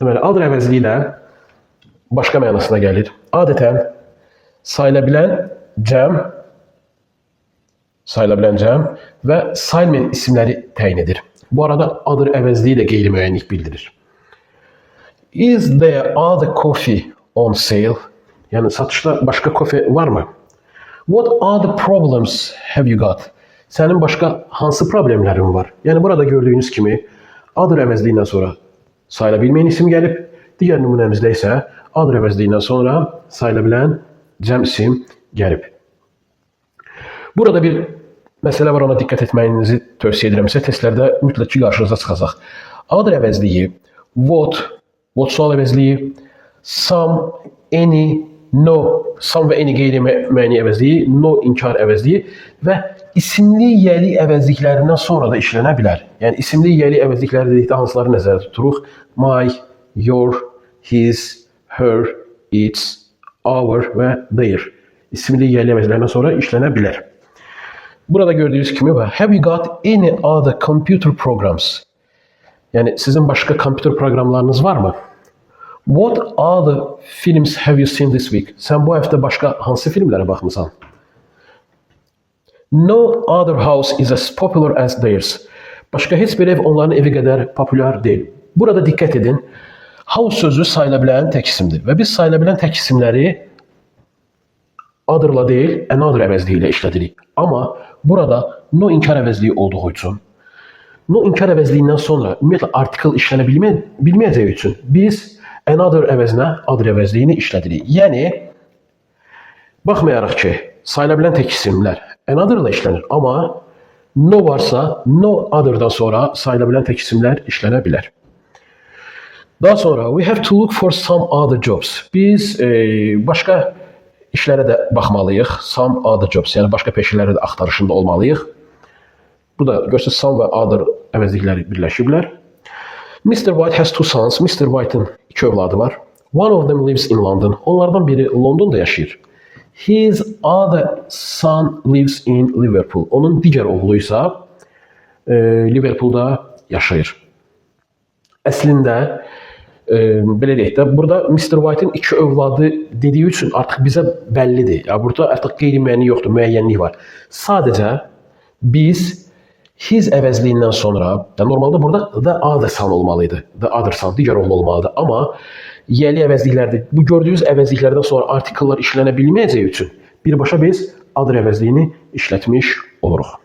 Deməli, other əvəzliyi ilə başqa mənasına gəlir. Adətən sayılabilən cəm və sayılmayan isimləri təyin edir. Bu arada other əvəzliyi də qeyri-müəyyənlik bildirir. Is there other coffee on sale? Yəni satışda başqa kofe varmı? What other problems have you got? Sənin başqa hansı problemlərin var? Yəni burada gördüyünüz kimi other əvəzliyindən sonra sayılabilməyən isim gəlib. Digər nümunəmizdə isə other əvəzliyindən sonra sayılabilən cəm isim gəlib. Burada bir məsələ var, ona diqqət etməyinizi tövsiyə edirəm. Sizə testlərdə mütləq ki, qarşınıza çıxacaq. Other əvəzliyi, what sual əvəzliyi, some, any, no, some və any qeyri-müəyyən əvəzliyi, no inkar əvəzliyi və isimli yəli əvəzliklərindən sonra da işlənə bilər. Yəni isimli yəli əvəzlikləri dedikdə hansıları nəzərdə tuturuq? My, your, his, her, its, our və their. İsimli yəli əvəzliklərindən sonra işlənə bilər. Burada gördüyünüz kimi var. Have you got any other computer programs? Yəni sizin başqa kompüter proqramlarınız varmı? What other films have you seen this week? Sən bu həftə başqa hansı filmlərə baxmısan? No other house is as popular as theirs. Başqa heç bir ev onların evi qədər populyar deyil. Burada diqqət edin. House sözü sayılabilən tək isimdir və biz sayılabilən tək isimləri other'la deyil, another əvəzliyi ilə işlədirik. Amma burada no inkar əvəzliyi olduğu üçün, no inkar əvəzliyindən sonra ümumiyyətlə artikel işlənə bilməyəcəyi üçün biz another əvəzinə other əvəzliyini işlədirik. Yəni, baxmayaraq ki, sayılabilən tək isimlər another ilə işlənir, amma no varsa, no other'dan sonra sayılabilən tək isimlər işlənə bilər. Daha sonra, we have to look for some other jobs. Biz başqa işlərə də baxmalıyıq. Some other jobs, yəni başqa peşələrə də axtarışında olmalıyıq. Burada görürsünüz, some və other əvəzlikləri birləşiblər. Mr. White has two sons. Mr. White'ın iki övladı var. One of them lives in London. Onlardan biri Londonda yaşayır. His other son lives in Liverpool. Onun digər oğlu isə Liverpoolda yaşayır. Əslində, belə deyək də, burada Mr. White'ın iki övladı dediyi üçün artıq bizə bəllidir. Ya, burada artıq qeyri-müəyyənlik yoxdur, müəyyənlik var. Sadəcə biz his əvəzliyindən sonra, normalda burada the other son olmalıydı. The other son, digər oğlu olmalıdır. Amma yəli əvəzliklərdir. Bu gördüyünüz əvəzliklərdən sonra artikellər işlənə bilməyəcəyi üçün birbaşa biz other əvəzliyini işlətmiş oluruq.